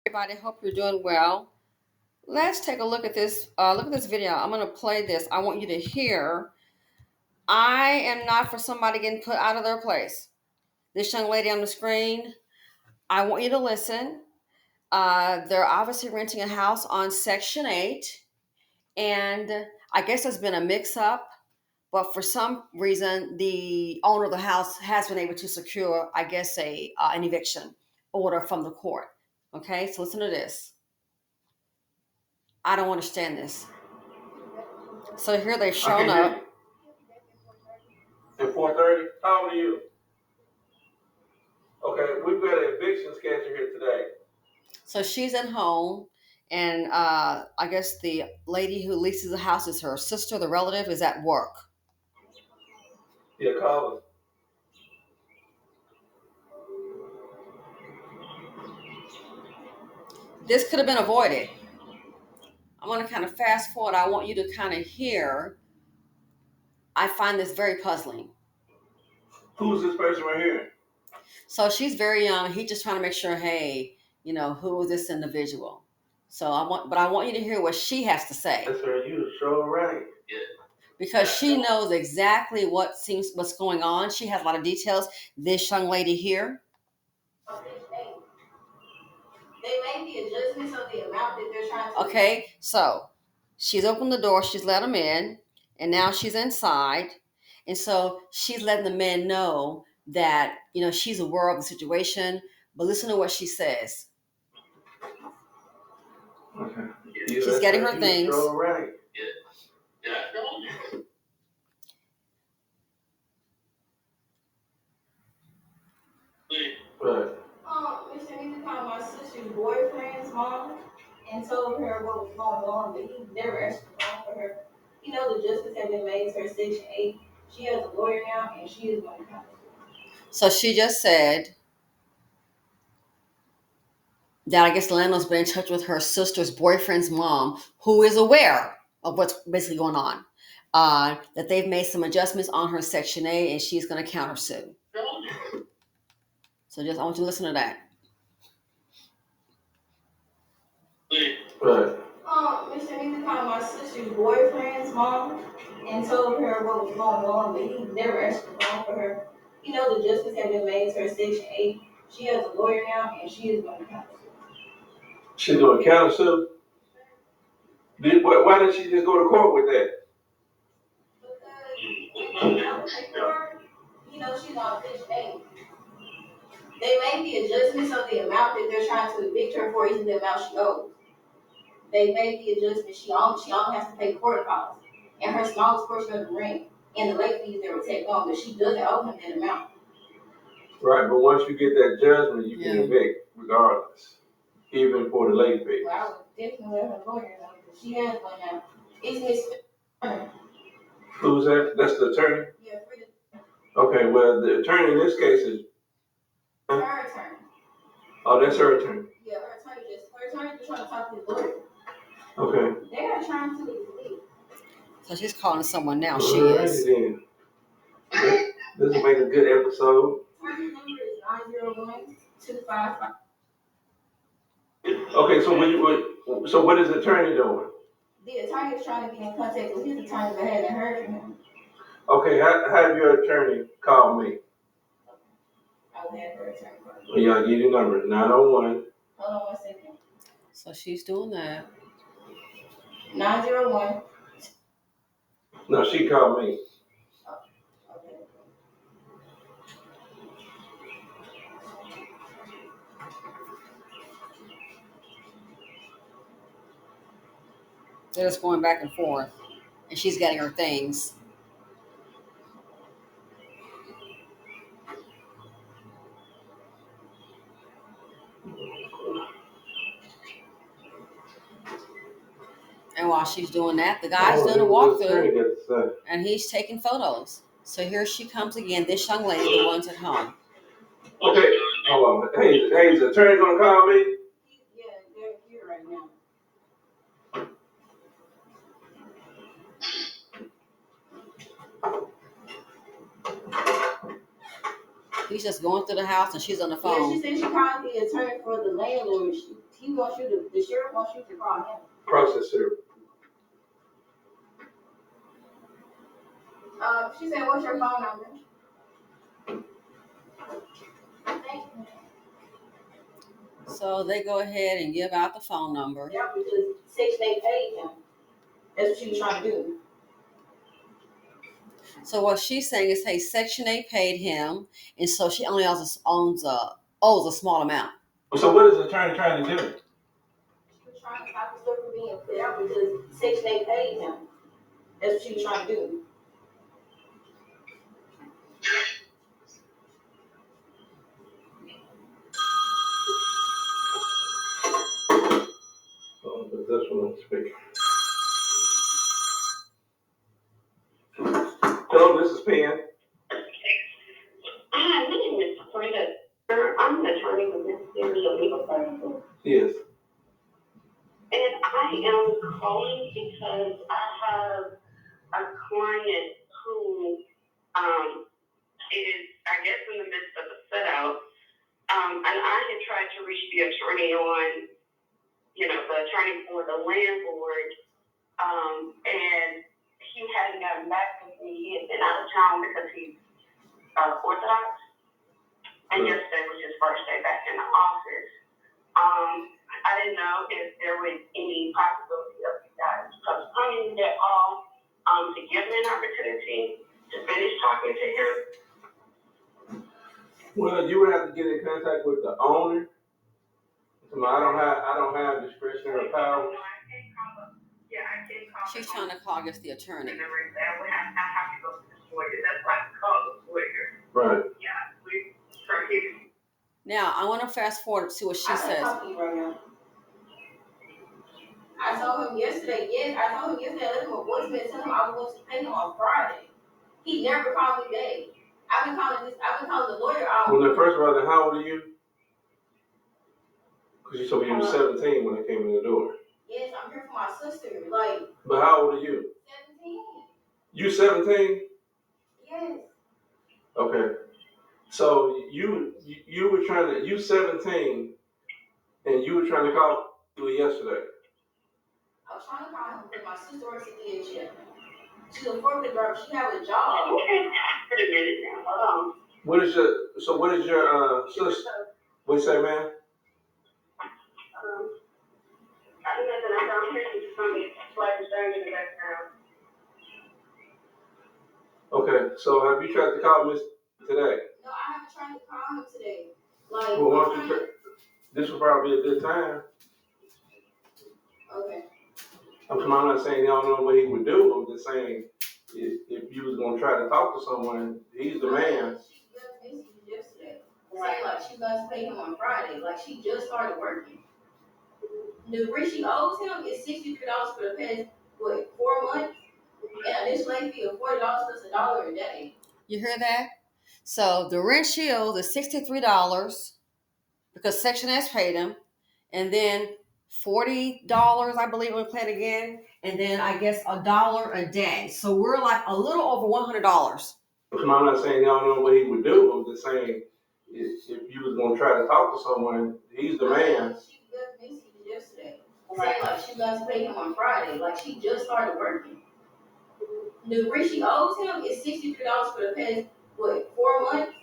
Everybody, hope you're doing well. Let's take a look at this. Look at this video. I'm going to play this. I want you to hear. I am not for somebody getting put out of their place. This young lady on the screen. I want you to listen. They're obviously renting a house on Section 8, and I guess there's been a mix-up. But for some reason, the owner of the house has been able to secure, I guess, an eviction order from the court. Okay, so listen to this. I don't understand this. So here they've shown up. At 4:30? How old are you? Okay, we've got an eviction schedule here today. So she's at home, and I guess the lady who leases the house is her sister. The relative is at work. Yeah, call us. This could have been avoided. I want to kind of fast forward. I want you to kind of hear. I find this very puzzling. Who's this person right here? So she's very young. He's just trying to make sure, hey, who is this individual? So I want you to hear what she has to say. That's her. You sure right. Yeah. Because she knows exactly what's going on. She has a lot of details. This young lady here. They made the adjustments of the amount that they're trying to. Okay, so she's opened the door, she's let them in, and now she's inside. And so she's letting the men know that, she's aware of the situation. But listen to what she says. Okay. She's getting her things. Sure right. Yeah. Right. Mr. Need to call my sister's boyfriend's mom and told her what was going on, but he never answered the phone for her. The justice had been made to her Section 8. She has a lawyer now, and she is going to come. So she just said that I guess the landlord's been in touch with her sister's boyfriend's mom, who is aware of what's basically going on. That they've made some adjustments on her Section 8, and she's going to countersue. So I want you to listen to that. Right. Mr. Need to call my sister's boyfriend's mom and told her what was going on, but he never answered the phone for her. The justice had been made to her Section 8. She has a lawyer now, and she is going to come. She's going to countersue? Why didn't she just go to court with that? Because she's on Section 8. They made the adjustments of the amount that they're trying to evict her for isn't the amount she owes. They made the adjustment. She only has to pay court costs and her smallest portion of the rent and the late fees that were taken on, but she doesn't owe him that amount. Right, but once you get that judgment, you can evict regardless, even for the late fee. Well, I would definitely let her lawyer know because she has one now. It's Miss. Who's that? That's the attorney? Yeah, okay, well, the attorney in this case is her attorney. Oh, that's her attorney. Yeah, her attorney just trying to talk to the lawyer. Okay. They are trying to leave. So she's calling someone now. She is. Then. This will make a good episode. Attorney number is 901-255. Okay, so what is the attorney doing? The attorney is trying to get in contact with his attorney, but hasn't heard from him. Okay, have your attorney call me. I will have her attorney call me. Yeah, I'll give you the number, 901. Hold on 1 second. So she's doing that. 901. No, she called me. Okay. They're just going back and forth, and she's getting her things. And while she's doing that, the guy's doing a walkthrough, and he's taking photos. So here she comes again, this young lady, the one's at home. Okay, hold on. Hey, is the attorney gonna call me? Yeah, they're here right now. He's just going through the house, and she's on the phone. Yeah, she said she called the attorney for the landlord. He wants you to, the sheriff wants you to call him. Processor. She said, what's your phone number? Thank you. So they go ahead and give out the phone number. Yeah, because Section 8 paid him. That's what she was trying to do. So what she's saying is, hey, Section 8 paid him, and so she only owes a small amount. So what is the attorney trying to do? She was trying to stop the stuff from being put out because Section 8 paid him. That's what she was trying to do. But this one I'm speaking. Hello, this is Penn. Hi, my name is Brenda. I'm an attorney with Necessary Legal Services. Yes. And I am calling because I have a client who is, I guess, in the midst of a set out. And I had tried to reach the attorney on, the attorney for the landlord. And he hadn't gotten back with me. He had been out of town because he's Orthodox. And yesterday was his first day back in the office. I didn't know if there was any possibility of you guys postponing that call to give me an opportunity to finish talking to him. Well, you would have to get in contact with the owner. I don't have discretionary power. I can't call. She's trying to call against the attorney. I have to go to the lawyer. That's why I called the lawyer. Right. Yeah, we from here. Now I want to fast forward to see what she says. Right now. I told him yesterday, I left him a voicemail telling him I was going to pay him on Friday. He never called me back. I've been calling the lawyer out. Well, then first of all, then how old are you? Because you told me you were 17 when I came in the door. Yes, I'm here for my sister. But how old are you? 17. You 17? Yes. Okay. So you were you 17, and you were trying to call me yesterday. I was trying to call him because my sister works at DHL. She's a forklift driver. She has a job. Okay, wait a minute now. Hold on. What is your sister? What you say, man? I think that's an I'm hearing some slight disturbance in the background. Okay. So have you tried to call Miss today? No, I haven't tried to call him today. Well, why don't you this would probably be a good time. Okay. I'm not saying I don't know what he would do. I'm just saying if you was gonna try to talk to someone, he's the man. She left messages yesterday. Saying she's going to pay him on Friday. She just started working. The rent she owes him is $63 for the past 4 months, and this late fee of $40 plus $1 a day. You hear that? So the rent she owes is $63 because Section S paid him, and then $40, I believe, when we play it again, and then I guess $1 a day. So we're like a little over $100. I'm not saying I don't know what he would do. I'm just saying if you was gonna try to talk to someone, he's the man. She left messages yesterday. Saying she's going to pay him on Friday. She just started working. The rent she owes him is $63 for the past 4 months,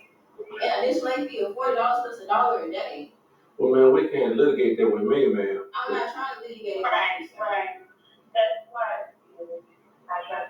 and this late fee of $40 plus $1 a day. Well, man, we can't litigate that with me, man. I'm not trying to litigate it. Right. That's why I got.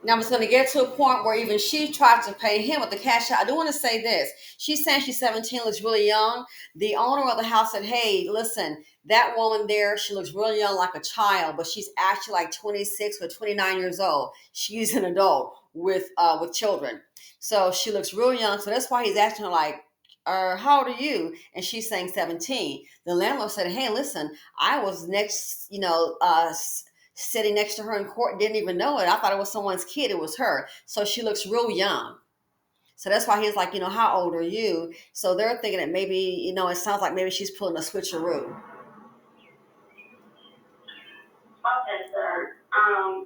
Now it's going to get to a point where even she tried to pay him with the cash out. I do want to say this. She's saying she's 17, looks really young. The owner of the house said, hey, listen, that woman there, she looks really young, like a child, but she's actually like 26 or 29 years old. She's an adult with children. So she looks real young. So that's why he's asking her like, how old are you? And she's saying 17. The landlord said, hey, listen, I was next, sitting next to her in court, didn't even know it. I thought it was someone's kid. It was her. So she looks real young. So that's why he's like, how old are you? So they're thinking that maybe, it sounds like maybe she's pulling a switcheroo. Okay, sir. I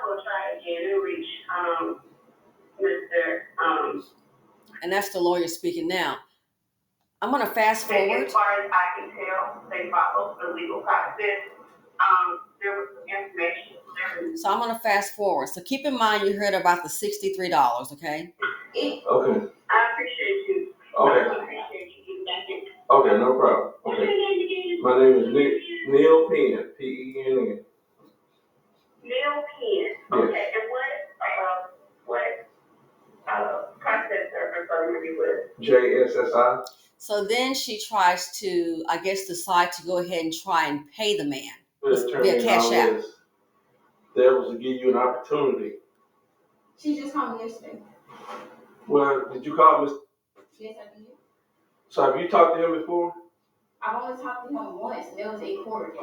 will try again and reach Mr. And that's the lawyer speaking now. I'm gonna fast forward. As far as I can tell, they follow the legal process. There was some information. So I'm gonna fast forward. So keep in mind you heard about the $63, okay? Okay. I appreciate you. Okay. I appreciate you getting back in. Okay, no problem. What's Okay. your name again? My name is Neil Penn, Penn. Neil Penn. Yes. Okay, and what process are you with? JSSI. So then she tries to, I guess, decide to go ahead and try and pay the man via Attorney Cash App. That was to give you an opportunity. She just called me yesterday. Well, did you call Mr.? Yes, I did. So have you talked to him before? I've only talked to him once, and it was a court.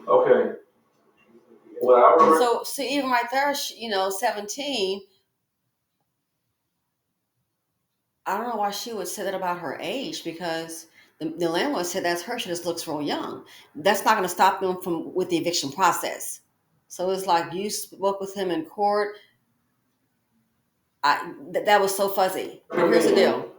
Okay. Well, I remember. So see, even right there, 17. I don't know why she would say that about her age, because the landlord said that's her. She just looks real young. That's not going to stop them from with the eviction process. So it's like you spoke with him in court. That was so fuzzy. But here's the deal.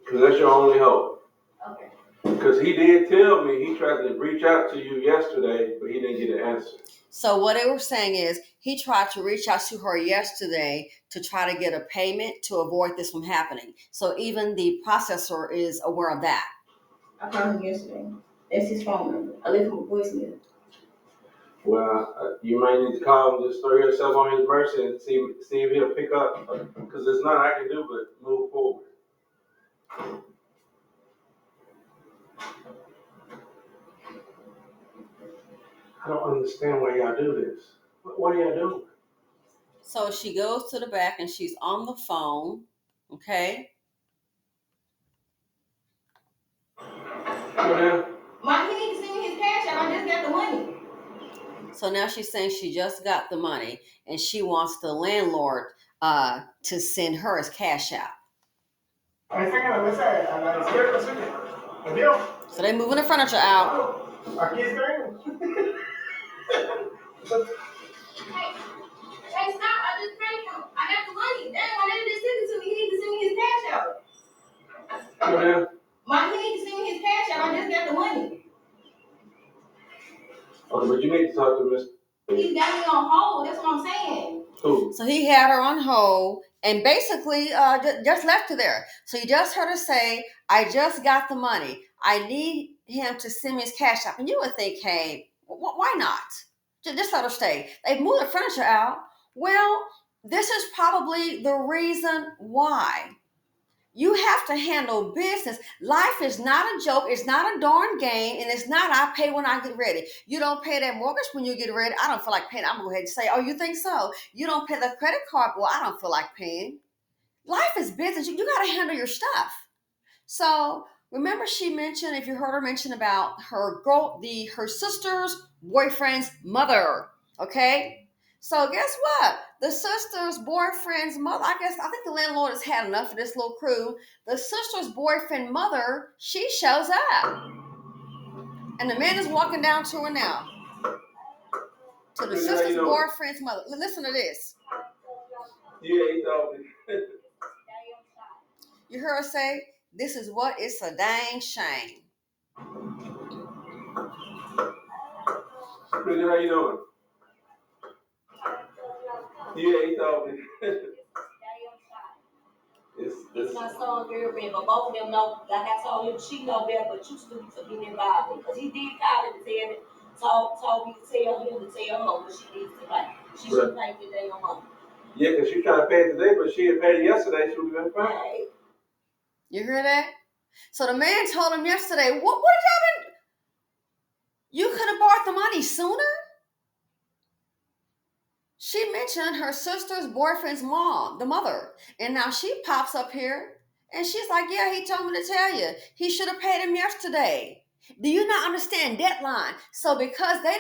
Because that's your only hope. Okay. Because he did tell me he tried to reach out to you yesterday, but he didn't get an answer. So what they were saying is he tried to reach out to her yesterday to try to get a payment to avoid this from happening. So even the processor is aware of that. I called him yesterday. That's his phone number. I left him a voicemail. Well, you might need to call him, just throw yourself on his mercy and see if he'll pick up. Because there's nothing I can do but move forward. I don't understand why y'all do this. What are y'all doing? So she goes to the back and she's on the phone, okay? Yeah. Mike, he needs to send me his cash out. I just got the money. So now she's saying she just got the money and she wants the landlord to send her his cash out. So they moving the furniture out. Hey, stop. I just paid him. I got the money. Damn, I never just sent it to me. He needs to send me his cash out. Yeah. Mike, he needs to send me his cash out. I just got the money. Okay, but you need to talk to Mr. He's got me on hold. That's what I'm saying. Who? So he had her on hold and basically just left her there. So you just heard her say, I just got the money. I need him to send me his cash out. And you would think, hey, why not? Just let her stay. They've moved the furniture out. Well, this is probably the reason why. You have to handle business. Life is not a joke. It's not a darn game. And it's not, I pay when I get ready. You don't pay that mortgage when you get ready. I don't feel like paying. I'm going to go ahead and say, oh, you think so? You don't pay the credit card. Well, I don't feel like paying. Life is business. You got to handle your stuff. So remember she mentioned, if you heard her mention about her sister's boyfriend's mother. Okay. So guess what? The sister's boyfriend's mother, I think the landlord has had enough of this little crew. The sister's boyfriend mother, she shows up. And the man is walking down to her now. To the sister's boyfriend's mother. Listen to this. Yeah, he told me. You heard her say, this is what? It's a dang shame. Pretty good, how you doing? Yeah, he told me. It's my son, girlfriend, but both of them know, like I told him, she know better, but you still to be involved in. Because he did call him to tell me, told me to tell him to tell her what she needs to pay. She should pay the day on money. Yeah, because she's trying to pay it today, but she had paid it yesterday, she would have been fine. Right. You hear that? So the man told him yesterday, what have y'all been? You could have bought the money sooner? She mentioned her sister's boyfriend's mom, the mother. And now she pops up here and she's like, yeah, he told me to tell you. He should have paid him yesterday. Do you not understand deadline? So because they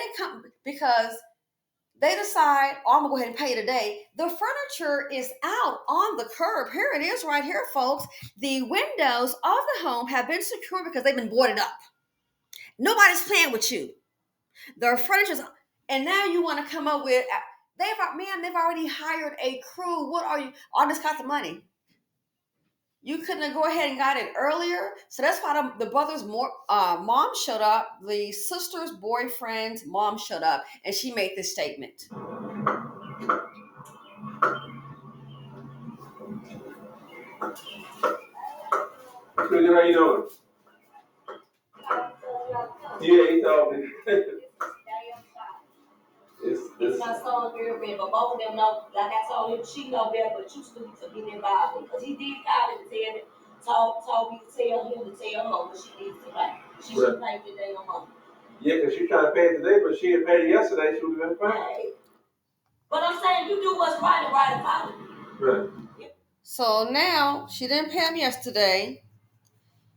decide, oh, I'm going to go ahead and pay today, the furniture is out on the curb. Here it is right here, folks. The windows of the home have been secured because they've been boarded up. Nobody's playing with you. Their furniture's, and now you want to come up with, they've already hired a crew. What are you? All this cost of money. You couldn't have go ahead and got it earlier. So that's why the brother's mom showed up. The sister's boyfriend's mom showed up, and she made this statement. Cricket, how you doing? Yeah, he told me. It's my son's girlfriend, but both of them know, like I told him, she know better, but you still to get involved in. Because he did call and tell me, told me to tell him to tell her what she needs to pay. She should pay today on Monday. Yeah, because she's trying to pay it today, but she had paid it yesterday, she would have been fine. Right. But I'm saying you do what's right and right and follow. Right. So now she didn't pay him yesterday.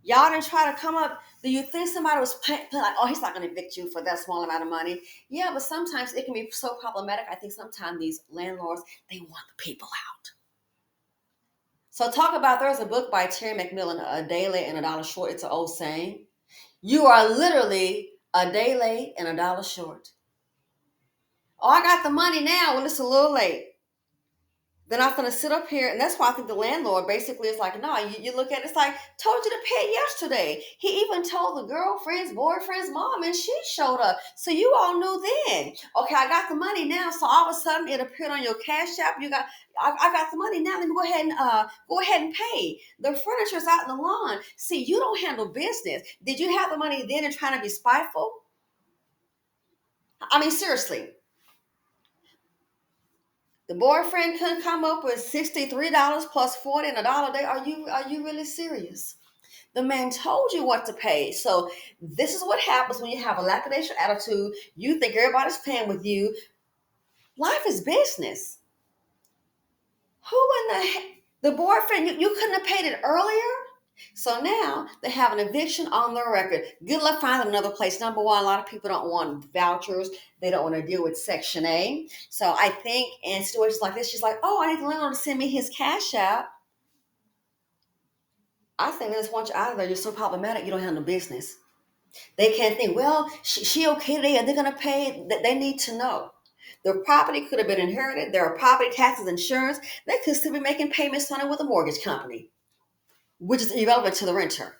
Y'all didn't try to come up. Do you think somebody was like, oh, he's not going to evict you for that small amount of money? Yeah, but sometimes it can be so problematic. I think sometimes these landlords, they want the people out. So talk about, there's a book by Terry McMillan, A Day Late and a Dollar Short. It's an old saying. You are literally a day late and a dollar short. Oh, I got the money now. Well, it's a little late. They're not going to sit up here. And that's why I think the landlord basically is like, no, you look at it, it's like, told you to pay it yesterday. He even told the girlfriend's boyfriend's mom, and she showed up. So you all knew then. Okay, I got the money now. So all of a sudden it appeared on your Cash App. I got the money now. Let me go ahead and pay. The furniture's out in the lawn. See, you don't handle business. Did you have the money then and trying to be spiteful? I mean, seriously. The boyfriend couldn't come up with $63 plus 40 and $1 a day. Are you really serious? The man told you what to pay. So this is what happens when you have a lackadaisical attitude. You think everybody's paying with you. Life is business. Who in the heck? The boyfriend, you couldn't have paid it earlier? So now they have an eviction on their record. Good luck finding another place. Number one, a lot of people don't want vouchers. They don't want to deal with Section A. So I think in situations like this, she's like, oh, I need the landlord to send me his Cash App. I think they just want you out of there. You're so problematic, you don't have no business. They can't think, well, she okay today? Are they going to pay? They need to know. The property could have been inherited. There are property taxes, insurance. They could still be making payments on it with a mortgage company, which is irrelevant to the renter.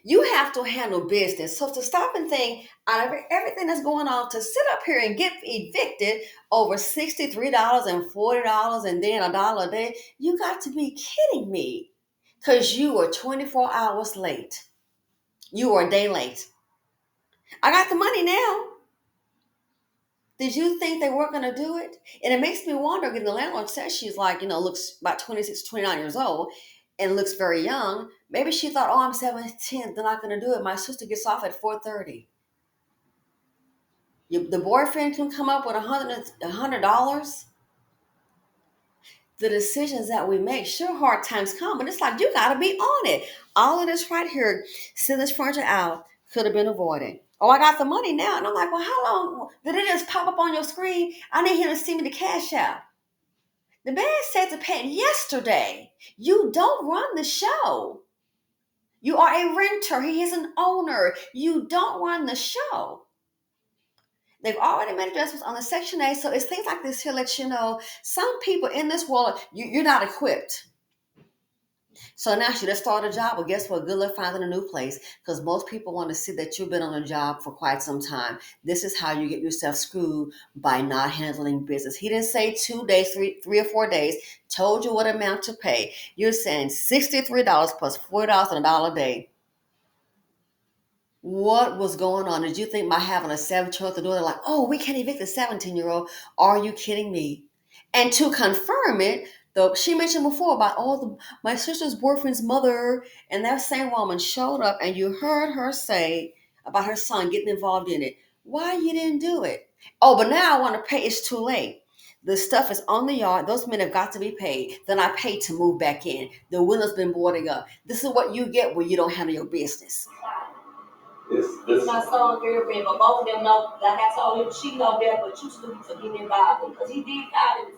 You have to handle business. So to stop and think out of everything that's going on, to sit up here and get evicted over $63 and $40 and then $1 a day, you got to be kidding me. Because you were 24 hours late. You were a day late. I got the money now. Did you think they weren't going to do it? And it makes me wonder, again, the landlord says she's like, looks about 26, 29 years old and looks very young. Maybe she thought, oh, I'm 17, they're not going to do it. My sister gets off at 4:30. The boyfriend can come up with $100. The decisions that we make, sure, hard times come, but it's like, you got to be on it. All of this right here, send this furniture out, could have been avoided. Oh, I got the money now. And I'm like, well, how long did it just pop up on your screen? I need him to see me the Cash App. The man said to pay it yesterday. You don't run the show. You are a renter. He is an owner. You don't run the show. They've already made adjustments on the Section A. So it's things like this here let you know some people in this world, you're not equipped. So now she just started a job. Well, guess what? Good luck finding a new place, because most people want to see that you've been on a job for quite some time. This is how you get yourself screwed, by not handling business. He didn't say 2 days, three or 4 days, told you what amount to pay. You're saying $63 plus $40 and $1 a day. What was going on? Did you think by having a 17-year-old at the door, they're like, oh, we can't evict a 17-year-old? Are you kidding me? And to confirm it, though, she mentioned before about my sister's boyfriend's mother, and that same woman showed up, and you heard her say about her son getting involved in it. Why you didn't do it? Oh, but now I want to pay. It's too late. The stuff is on the yard. Those men have got to be paid. Then I paid to move back in. The window's been boarding up. This is what you get when you don't handle your business. It's my son's girlfriend, but both of them know, like I told him, she know better, but you still to get involved in. Because he did call and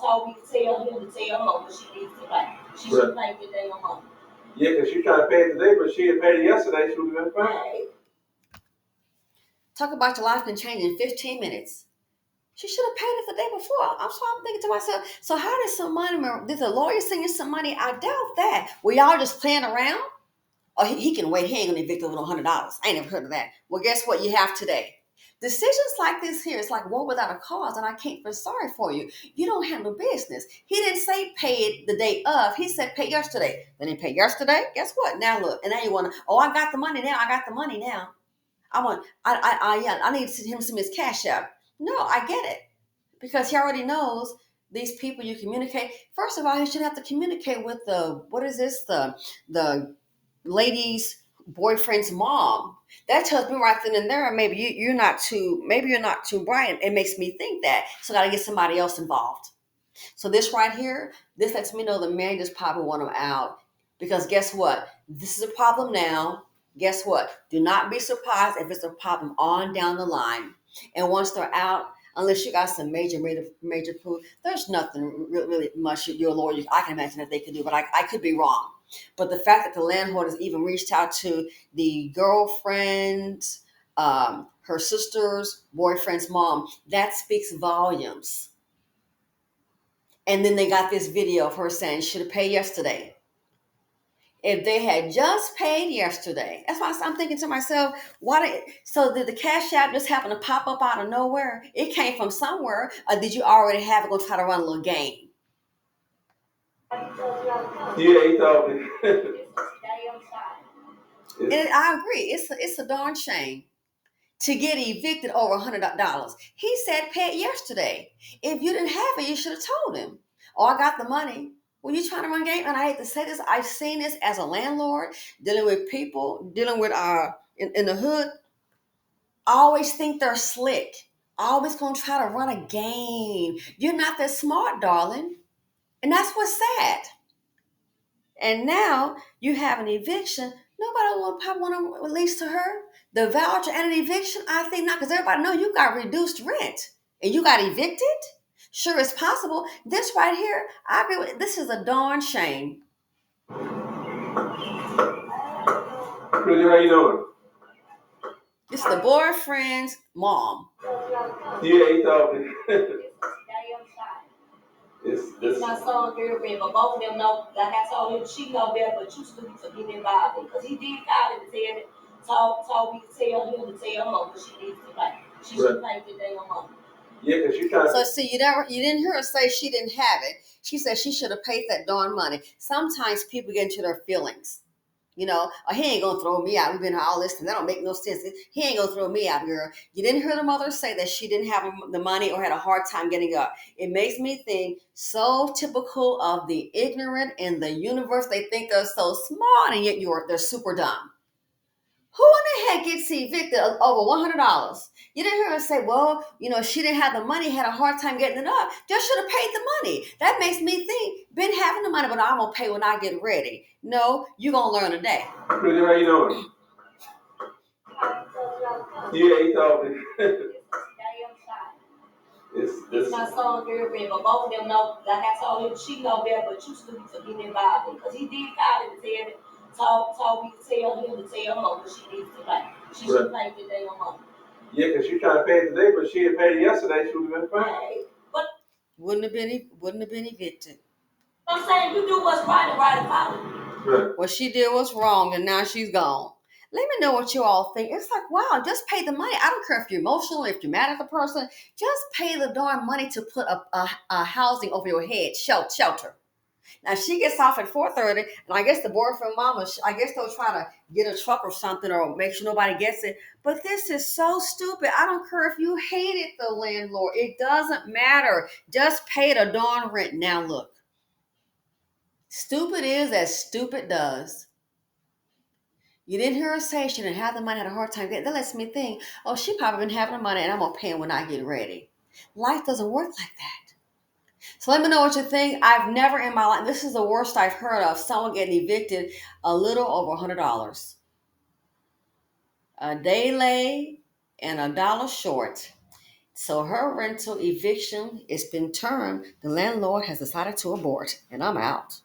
tell me, told me to tell him to tell her what she needs to pay. She should pay today on Monday. Yeah, because she trying to pay it today, but she had paid it yesterday, she would have been fine. Talk about your life can change in 15 minutes. She should have paid it the day before. I'm thinking to myself, so how did some money, did the lawyer send you some money? I doubt that. Were y'all just playing around? Or he can wait, he ain't gonna evict over $100. I ain't never heard of that. Well, guess what you have today? Decisions like this here, it's like war without a cause, and I can't feel sorry for you. You don't handle business. He didn't say pay it the day of. He said pay yesterday. Then he paid yesterday. Guess what? Now look, and now you want to. Oh, I got the money now. I got the money now. Yeah. I need to send him some his cash out. No, I get it because he already knows these people you communicate. First of all, he should have to communicate with the what is this the lady's boyfriend's mom. That tells me right then and there, maybe you're not too bright. It makes me think that. So I gotta get somebody else involved. So this right here, this lets me know the man just probably want him out. Because guess what? This is a problem now. Guess what? Do not be surprised if it's a problem on down the line. And once they're out, unless you got some major proof, there's nothing really much your lawyer I can imagine that they could do. But I could be wrong. But the fact that the landlord has even reached out to the girlfriend, her sister's boyfriend's mom, that speaks volumes. And then they got this video of her saying she should have paid yesterday. If they had just paid yesterday, that's why I'm thinking to myself, so did the cash app just happen to pop up out of nowhere? It came from somewhere, or did you already have it going to try to run a little game? Yeah, he told me. And I agree, it's a darn shame to get evicted over $100. He said pay it yesterday. If you didn't have it, you should have told him. Oh, I got the money. Were you trying to run game? And I hate to say this, I've seen this as a landlord, dealing with people, dealing with in the hood. I always think they're slick. Always gonna try to run a game. You're not that smart, darling. And that's what's sad. And now you have an eviction. Nobody will probably want to release to her the voucher and an eviction. I think not, because everybody know you got reduced rent and you got evicted. Sure, it's possible. This right here, I agree with. This is a darn shame. Pretty, how you doing? It's the boyfriend's mom. Yeah, he told me. It's my son girlfriend, but both of them know. Like I told him, she know better, but you still to get involved because he did call him and tell me, told me to tell him to tell her what she needs to pay. She should pay the damn money. Yeah, because she trying. So see, you didn't hear her say she didn't have it. She said she should have paid that darn money. Sometimes people get into their feelings. You know, oh, he ain't gonna throw me out. We've been all this, and that don't make no sense. He ain't gonna throw me out, girl. You didn't hear the mother say that she didn't have the money or had a hard time getting up. It makes me think so typical of the ignorant in the universe. They think they're so smart, and yet they're super dumb. Who in the heck gets evicted over $100? You didn't hear her say, well, she didn't have the money, had a hard time getting it up. Just should have paid the money. That makes me think, been having the money, but I'm going to pay when I get ready. No, you're going to learn today. Pretty, how you doing? Yeah, he told me. It's my son girlfriend, but both of them know. Like I told him, she know better, but you still to get involved because he did call him and tell me, told me to tell him to tell her what she needs to pay. She should pay the damn money. Yeah, because she trying to pay it today, but she had paid it yesterday. She would have been fine. Hey, but Wouldn't have been evicted. I'm saying you do what's right and right about it. Right. What she did was wrong, and now she's gone. Let me know what you all think. It's like, wow, just pay the money. I don't care if you're emotional, if you're mad at the person. Just pay the darn money to put a housing over your head, shelter. Now she gets off at 4:30, and I guess the boyfriend mama, I guess they'll try to get a truck or something or make sure nobody gets it. But this is so stupid. I don't care if you hated the landlord. It doesn't matter. Just pay the darn rent. Now look, stupid is as stupid does. You didn't hear her say she didn't have the money, had a hard time getting. That lets me think, oh, she probably been having the money, and I'm gonna pay it when I get ready. Life doesn't work like that. So let me know what you think. I've never in my life, this is the worst I've heard of, someone getting evicted a little over $100. A day late and $1 short. So her rental eviction has been termed. The landlord has decided to abort, and I'm out.